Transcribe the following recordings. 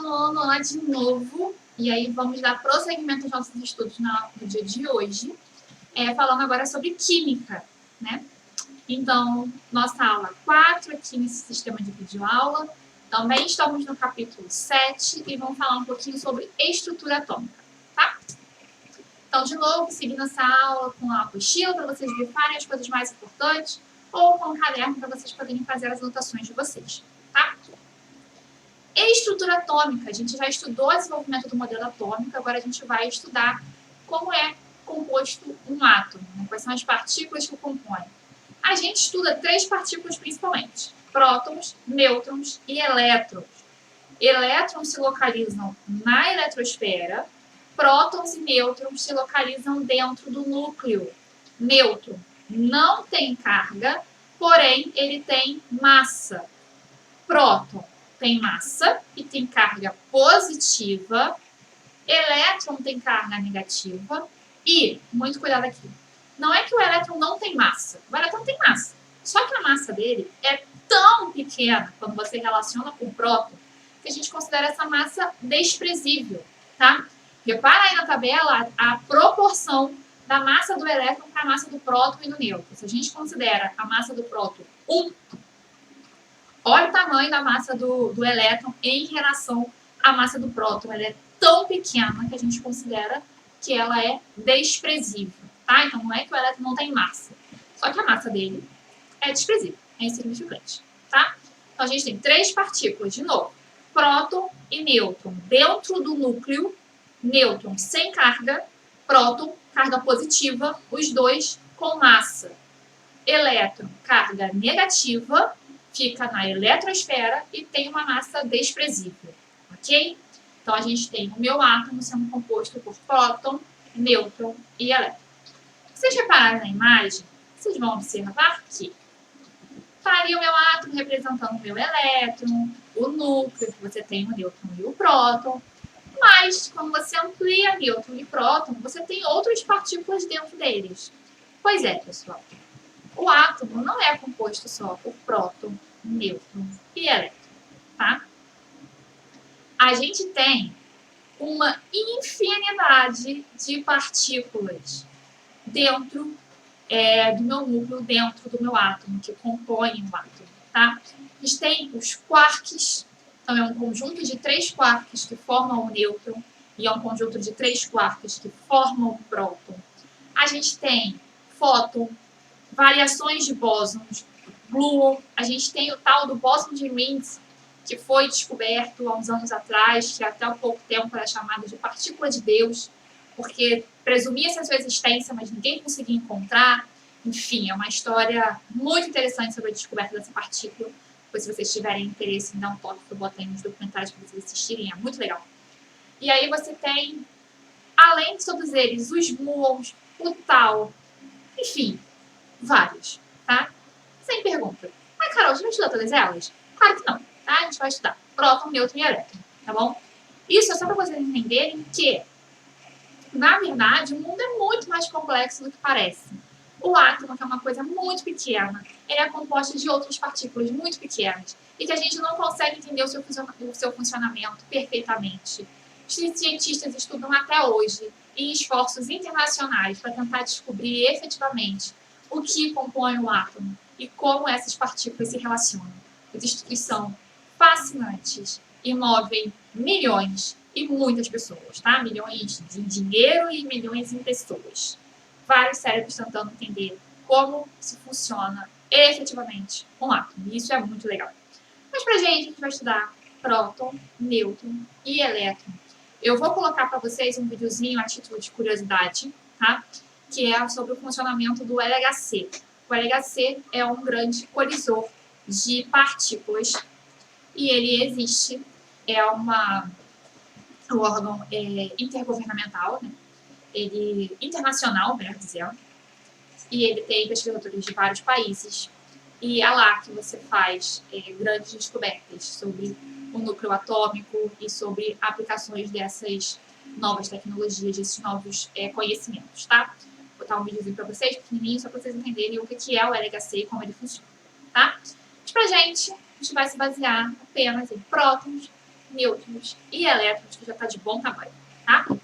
Olá de novo. E aí vamos dar prosseguimento aos nossos estudos no dia de hoje, falando agora sobre química, né? Então, nossa aula 4 aqui nesse sistema de videoaula. Também estamos no capítulo 7 e vamos falar um pouquinho sobre estrutura atômica, tá? Então, de novo, seguindo essa aula com a apostila para vocês grifarem as coisas mais importantes ou com o caderno para vocês poderem fazer as anotações de vocês, tá? Estrutura atômica, a gente já estudou o desenvolvimento do modelo atômico, agora a gente vai estudar como é composto um átomo, né? Quais são as partículas que o compõem. A gente estuda 3 partículas principalmente, prótons, nêutrons e elétrons. Elétrons se localizam na eletrosfera, prótons e nêutrons se localizam dentro do núcleo. Nêutron não tem carga, porém ele tem massa. Próton tem massa e tem carga positiva, elétron tem carga negativa e, muito cuidado aqui, não é que o elétron não tem massa, o elétron tem massa, só que a massa dele é tão pequena quando você relaciona com o próton que a gente considera essa massa desprezível, tá? Repara aí na tabela a proporção da massa do elétron para a massa do próton e do nêutron. Se a gente considera a massa do próton 1, olha o tamanho da massa do elétron em relação à massa do próton. Ela é tão pequena que a gente considera que ela é desprezível, tá? Então, não é que o elétron não tem massa, só que a massa dele é desprezível, é insignificante, tá? Então, a gente tem 3 partículas, de novo, próton e nêutron dentro do núcleo, nêutron sem carga, próton, carga positiva, os dois com massa. Elétron, carga negativa, fica na eletrosfera e tem uma massa desprezível, ok? Então, a gente tem o meu átomo sendo composto por próton, nêutron e elétron. Se vocês repararem na imagem, vocês vão observar que está ali o meu átomo representando o meu elétron, o núcleo, que você tem o nêutron e o próton, mas quando você amplia nêutron e próton, você tem outras partículas dentro deles. Pois é, pessoal. O átomo não é composto só por próton, nêutron e elétron, tá? A gente tem uma infinidade de partículas dentro do meu núcleo, dentro do meu átomo, que compõem o átomo, tá? A gente tem os quarks, então é um conjunto de 3 quarks que formam o nêutron e é um conjunto de 3 quarks que formam o próton. A gente tem fóton, variações de bósons, gluon, a gente tem o tal do bóson de Rhind, que foi descoberto há uns anos atrás, que até há pouco tempo era chamado de partícula de Deus, porque presumia-se a sua existência, mas ninguém conseguia encontrar. Enfim, é uma história muito interessante sobre a descoberta dessa partícula. Pois se vocês tiverem interesse em dar um toque, eu botei nos documentários para vocês assistirem, é muito legal. E aí você tem, além de todos eles, os muons, o tal, enfim, vários, tá? Sem pergunta. Mas, Carol, a gente vai estudar todas elas? Claro que não, tá? A gente vai estudar próton, nêutron e elétron, tá bom? Isso é só para vocês entenderem que, na verdade, o mundo é muito mais complexo do que parece. O átomo, que é uma coisa muito pequena, ele é composto de outras partículas muito pequenas e que a gente não consegue entender o seu funcionamento perfeitamente. Os cientistas estudam até hoje em esforços internacionais para tentar descobrir efetivamente o que compõe o átomo e como essas partículas se relacionam. Os estudos são fascinantes e movem milhões e muitas pessoas, tá? Milhões de dinheiro e milhões em pessoas. Vários cérebros tentando entender como se funciona efetivamente um átomo. E isso é muito legal. Mas pra gente, a gente vai estudar próton, nêutron e elétron. Eu vou colocar para vocês um videozinho a título de curiosidade, tá? Que é sobre o funcionamento do LHC. O LHC é um grande colisor de partículas e ele existe, é um órgão intergovernamental, né? Ele internacional, melhor dizendo, e ele tem pesquisadores de vários países, e é lá que você faz grandes descobertas sobre o núcleo atômico e sobre aplicações dessas novas tecnologias, desses novos conhecimentos, tá? Vou botar um videozinho para vocês, pequenininho, só para vocês entenderem o que é o LHC e como ele funciona, tá? Mas pra gente, a gente vai se basear apenas em prótons, nêutrons e elétrons, que já está de bom tamanho, tá? O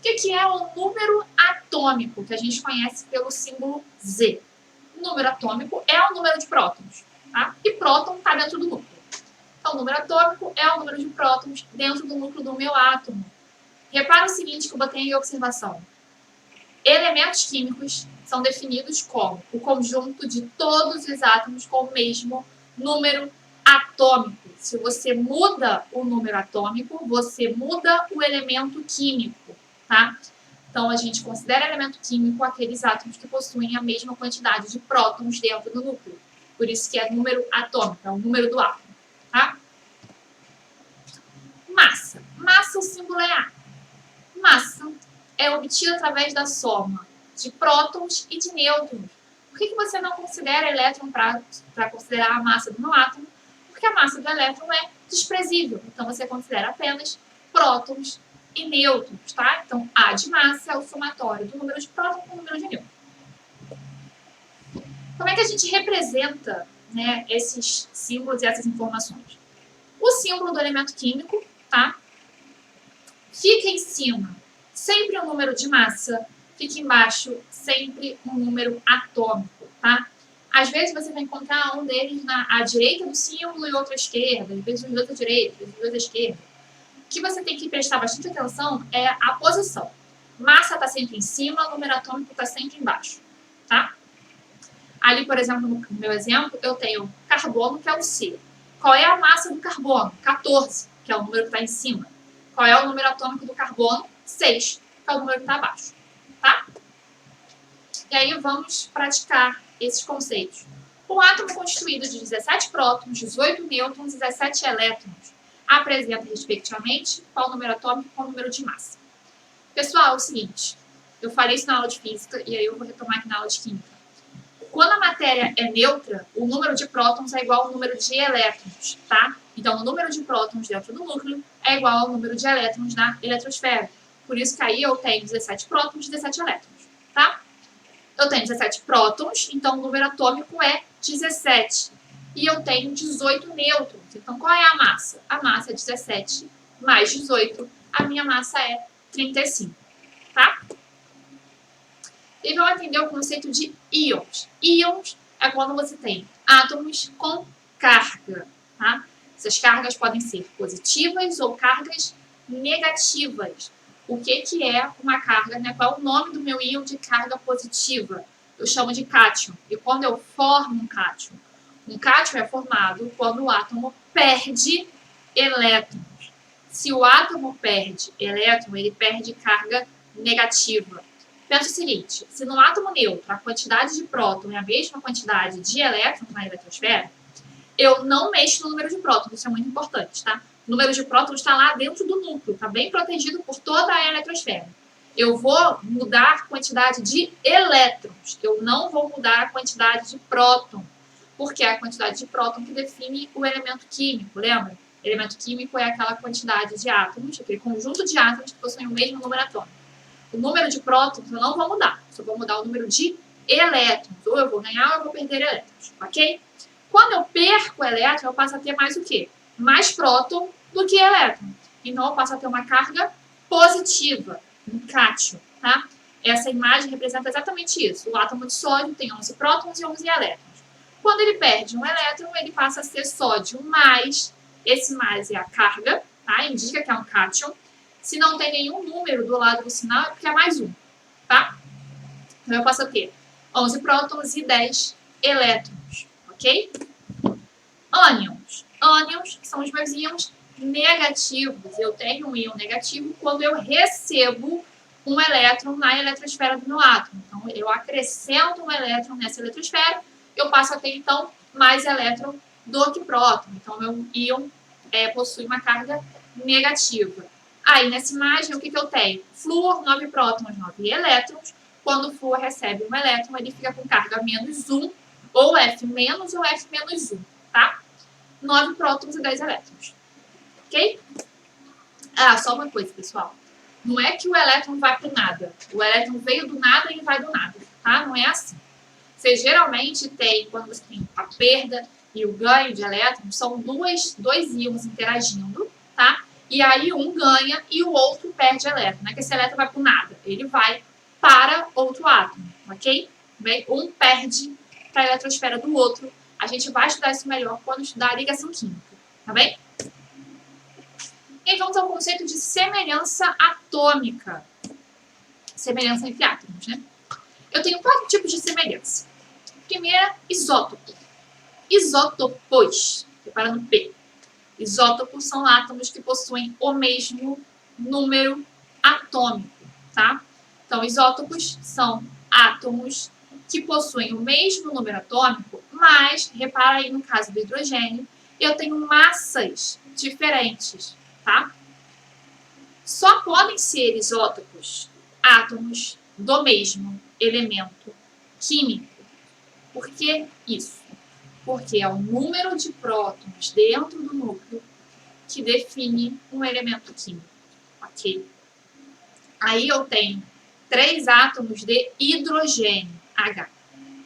que é o número atômico, que a gente conhece pelo símbolo Z? O número atômico é o número de prótons, tá? E próton está dentro do núcleo. Então, o número atômico é o número de prótons dentro do núcleo do meu átomo. Repara o seguinte que eu botei em observação. Elementos químicos são definidos como o conjunto de todos os átomos com o mesmo número atômico. Se você muda o número atômico, você muda o elemento químico, tá? Então, a gente considera elemento químico aqueles átomos que possuem a mesma quantidade de prótons dentro do núcleo. Por isso que é número atômico, é o número do átomo, tá? Massa. Massa, o símbolo é A. Massa é obtida através da soma de prótons e de nêutrons. Por que você não considera elétron para considerar a massa do meu átomo? Porque a massa do elétron é desprezível. Então, você considera apenas prótons e nêutrons, tá? Então, A de massa é o somatório do número de prótons com o número de nêutrons. Como é que a gente representa, né, esses símbolos e essas informações? O símbolo do elemento químico, tá? Fica em cima sempre um número de massa, fica embaixo sempre um número atômico, tá? Às vezes você vai encontrar um deles à direita do símbolo e outro à esquerda, às vezes os dois à direita, às vezes os dois à esquerda. O que você tem que prestar bastante atenção é a posição. Massa está sempre em cima, número atômico está sempre embaixo, tá? Ali, por exemplo, no meu exemplo, eu tenho carbono, que é o C. Qual é a massa do carbono? 14, que é o número que está em cima. Qual é o número atômico do carbono? 6, que é o número que está abaixo, tá? E aí vamos praticar esses conceitos. Um átomo constituído de 17 prótons, 18 nêutrons e 17 elétrons apresenta, respectivamente, qual número atômico e qual número de massa. Pessoal, é o seguinte, eu falei isso na aula de física e aí eu vou retomar aqui na aula de química. Quando a matéria é neutra, o número de prótons é igual ao número de elétrons, tá? Então, o número de prótons dentro do núcleo é igual ao número de elétrons na eletrosfera. Por isso que aí eu tenho 17 prótons e 17 elétrons, tá? Eu tenho 17 prótons, então o número atômico é 17. E eu tenho 18 nêutrons. Então, qual é a massa? A massa é 17 mais 18. A minha massa é 35, tá? E vamos entender o conceito de íons. Íons é quando você tem átomos com carga, tá? Essas cargas podem ser positivas ou cargas negativas. O que é uma carga, né? Qual é o nome do meu íon de carga positiva? Eu chamo de cátion. E quando eu formo um cátion é formado quando o átomo perde elétrons. Se o átomo perde elétron, ele perde carga negativa. Pensa o seguinte, se no átomo neutro a quantidade de próton é a mesma quantidade de elétrons na eletrosfera, eu não mexo no número de prótons, isso é muito importante, tá? O número de prótons está lá dentro do núcleo, está bem protegido por toda a eletrosfera. Eu vou mudar a quantidade de elétrons, eu não vou mudar a quantidade de próton, porque é a quantidade de próton que define o elemento químico, lembra? Elemento químico é aquela quantidade de átomos, aquele conjunto de átomos que possuem o mesmo número atômico. O número de prótons eu não vou mudar, só vou mudar o número de elétrons, ou eu vou ganhar ou eu vou perder elétrons, ok? Quando eu perco elétron, eu passo a ter mais o quê? Mais próton do que elétron. Então, eu passo a ter uma carga positiva, um cátion, tá? Essa imagem representa exatamente isso. O átomo de sódio tem 11 prótons e 11 elétrons. Quando ele perde um elétron, ele passa a ser sódio mais. Esse mais é a carga, tá? Indica que é um cátion. Se não tem nenhum número do lado do sinal, é porque é mais um, tá? Então, eu passo a ter 11 prótons e 10 elétrons, ok? Ânions. Ânions são os meus íons negativos. Eu tenho um íon negativo quando eu recebo um elétron na eletrosfera do meu átomo. Então, eu acrescento um elétron nessa eletrosfera, eu passo a ter, então, mais elétron do que próton. Então, meu íon possui uma carga negativa. Aí, nessa imagem, o que eu tenho? Flúor, 9 prótons, 9 elétrons. Quando o flúor recebe um elétron, ele fica com carga menos 1, ou F- ou F-1, tá? 9 prótons e 10 elétrons. Ok? Ah, só uma coisa, pessoal. Não é que o elétron vai para o nada. O elétron veio do nada e vai do nada, tá? Não é assim. Você geralmente tem, quando você tem a perda e o ganho de elétrons, são dois íons interagindo, tá? E aí um ganha e o outro perde elétron. Não é que esse elétron vai para nada, ele vai para outro átomo, ok? Bem, um perde para a eletrosfera do outro. A gente vai estudar isso melhor quando estudar a ligação química, tá bem? E aí vamos ao conceito de semelhança atômica. Semelhança entre átomos, né? Eu tenho 4 tipos de semelhança. Primeira, isótopo. Isótopos, separando P. Isótopos são átomos que possuem o mesmo número atômico, tá? Então, isótopos são átomos que possuem o mesmo número atômico, mas, repara aí no caso do hidrogênio, eu tenho massas diferentes, tá? Só podem ser isótopos átomos do mesmo elemento químico. Por que isso? Porque é o número de prótons dentro do núcleo que define um elemento químico, ok? Aí eu tenho 3 átomos de hidrogênio, H.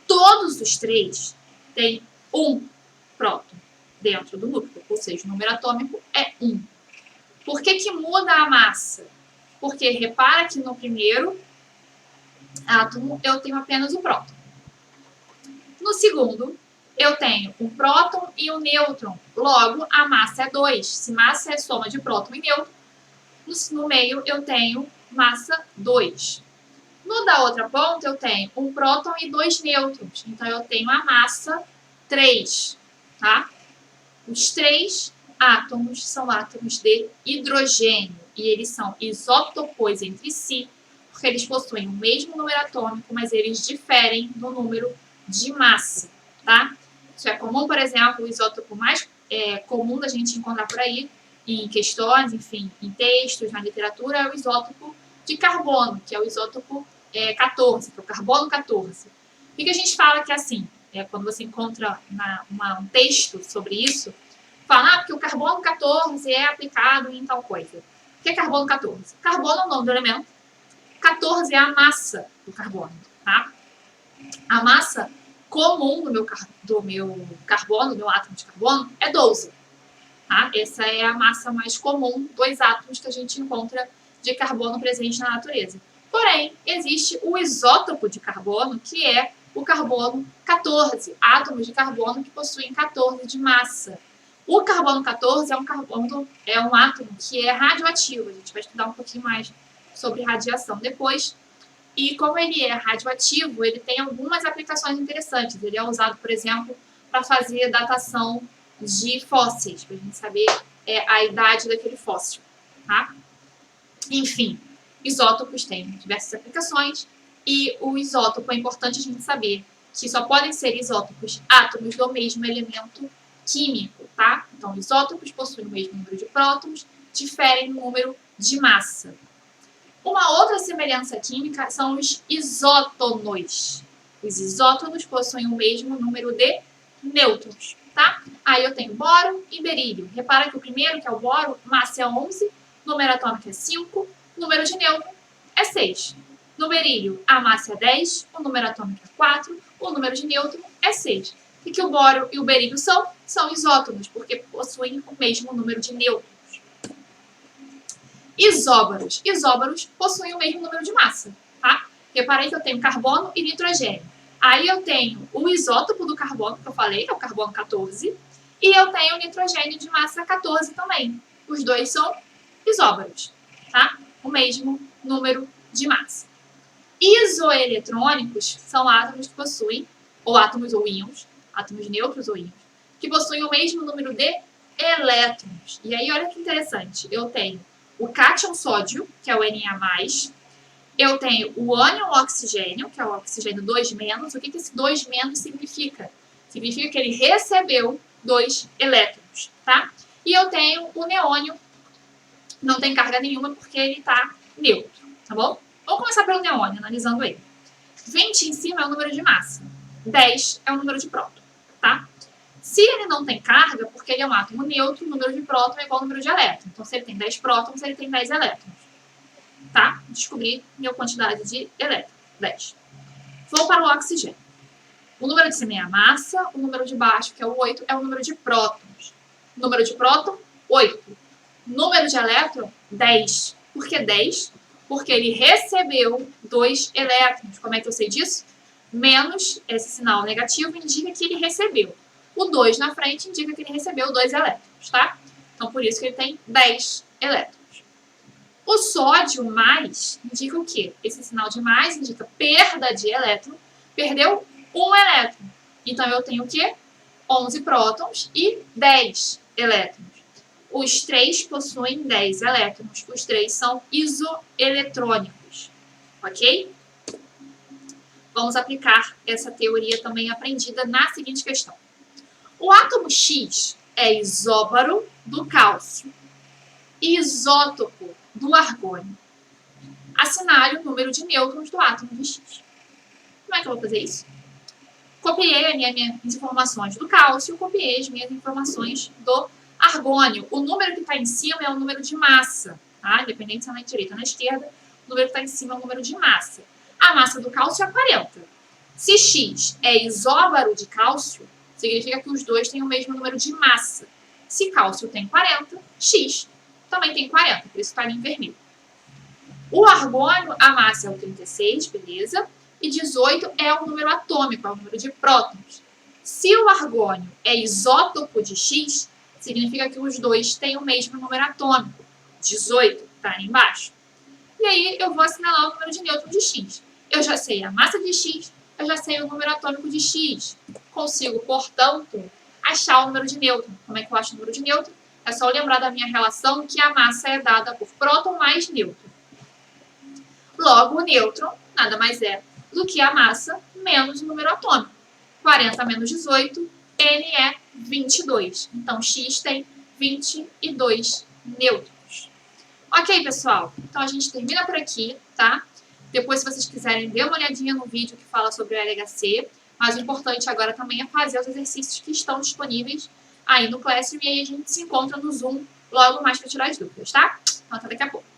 Todos os 3 têm um próton dentro do núcleo, ou seja, o número atômico é 1. Por que muda a massa? Porque repara que no primeiro átomo eu tenho apenas o próton. No segundo, eu tenho um próton e um nêutron. Logo, a massa é 2. Se massa é soma de próton e nêutron, no meio eu tenho massa 2. No da outra ponta, eu tenho um próton e 2 nêutrons. Então, eu tenho a massa 3. Tá? Os 3 átomos são átomos de hidrogênio. E eles são isótopos entre si, porque eles possuem o mesmo número atômico, mas eles diferem no número de massa. Tá? Isso é comum, por exemplo, o isótopo mais comum da gente encontrar por aí, em questões, enfim, em textos, na literatura, é o isótopo de carbono, que é o isótopo 14, que é o carbono 14. O que a gente fala que é assim, quando você encontra um texto sobre isso, fala porque o carbono 14 é aplicado em tal coisa. O que é carbono 14? Carbono é o nome do elemento, 14 é a massa do carbono, tá? A massa comum do meu carbono, do meu átomo de carbono, é 12. Tá? Essa é a massa mais comum dos átomos que a gente encontra de carbono presente na natureza. Porém, existe o isótopo de carbono, que é o carbono 14, átomos de carbono que possuem 14 de massa. O carbono 14 é um átomo que é radioativo. A gente vai estudar um pouquinho mais sobre radiação depois. E como ele é radioativo, ele tem algumas aplicações interessantes. Ele é usado, por exemplo, para fazer datação de fósseis, para a gente saber a idade daquele fóssil. Tá? Enfim, isótopos têm diversas aplicações e o isótopo é importante a gente saber que só podem ser isótopos átomos do mesmo elemento químico, tá? Então, isótopos possuem o mesmo número de prótons, diferem no número de massa. Uma outra semelhança química são os isótonos. Os isótonos possuem o mesmo número de nêutrons, tá? Aí eu tenho boro e berílio. Repara que o primeiro, que é o boro, massa é 11, número atômico é 5, número de nêutron é 6. No berílio, a massa é 10, o número atômico é 4, o número de nêutron é 6. O que o boro e o berílio são? São isótonos, porque possuem o mesmo número de nêutrons. Isóbaros. Isóbaros possuem o mesmo número de massa, tá? Reparei que eu tenho carbono e nitrogênio. Aí eu tenho o isótopo do carbono, que eu falei, que é o carbono 14, e eu tenho o nitrogênio de massa 14 também. Os dois são isóbaros, tá? O mesmo número de massa. Isoeletrônicos são átomos que possuem, ou átomos ou íons, átomos neutros ou íons, que possuem o mesmo número de elétrons. E aí, olha que interessante, eu tenho o cátion sódio, que é o Na+, eu tenho o ânion oxigênio, que é o oxigênio 2-. O que esse 2- significa? Significa que ele recebeu 2 elétrons, tá? E eu tenho o neônio, não tem carga nenhuma porque ele está neutro, tá bom? Vamos começar pelo neônio, analisando ele. 20 em cima é o número de massa, 10 é o número de próton, tá? Se ele não tem carga, porque ele é um átomo neutro, o número de próton é igual ao número de elétrons. Então, se ele tem 10 prótons, ele tem 10 elétrons. Tá? Descobri minha quantidade de elétrons, 10. Vou para o oxigênio. O número de cima é a massa, o número de baixo, que é o 8, é o número de prótons. Número de próton, 8. Número de elétron, 10. Por que 10? Porque ele recebeu 2 elétrons. Como é que eu sei disso? Menos esse sinal negativo indica que ele recebeu. O 2 na frente indica que ele recebeu 2 elétrons, tá? Então, por isso que ele tem 10 elétrons. O sódio mais indica o quê? Esse sinal de mais indica perda de elétron. Perdeu 1 elétron. Então, eu tenho o quê? 11 prótons e 10 elétrons. Os 3 possuem 10 elétrons. Os 3 são isoeletrônicos. Ok? Vamos aplicar essa teoria também aprendida na seguinte questão. O átomo X é isóbaro do cálcio e isótopo do argônio. Assinale o número de nêutrons do átomo de X. Como é que eu vou fazer isso? Copiei as minhas informações do cálcio, copiei as minhas informações do argônio. O número que está em cima é o número de massa, tá? Independente se é na direita ou na esquerda, o número que está em cima é o número de massa. A massa do cálcio é 40. Se X é isóbaro de cálcio, significa que os dois têm o mesmo número de massa. Se cálcio tem 40, X também tem 40, por isso está ali em vermelho. O argônio, a massa é o 36, beleza? E 18 é o número atômico, é o número de prótons. Se o argônio é isótopo de X, significa que os dois têm o mesmo número atômico, 18, está ali embaixo. E aí eu vou assinalar o número de nêutrons de X. Eu já sei a massa de X, eu já sei o número atômico de X. Consigo, portanto, achar o número de nêutron. Como é que eu acho o número de nêutron? É só lembrar da minha relação que a massa é dada por próton mais nêutron. Logo, o nêutron nada mais é do que a massa menos o número atômico. 40 menos 18, N é 22. Então, X tem 22 nêutrons. Ok, pessoal? Então, a gente termina por aqui, tá? Depois, se vocês quiserem, dê uma olhadinha no vídeo que fala sobre o LHC. Mas o importante agora também é fazer os exercícios que estão disponíveis aí no Classroom. E aí a gente se encontra no Zoom logo mais para tirar as dúvidas, tá? Então, até daqui a pouco.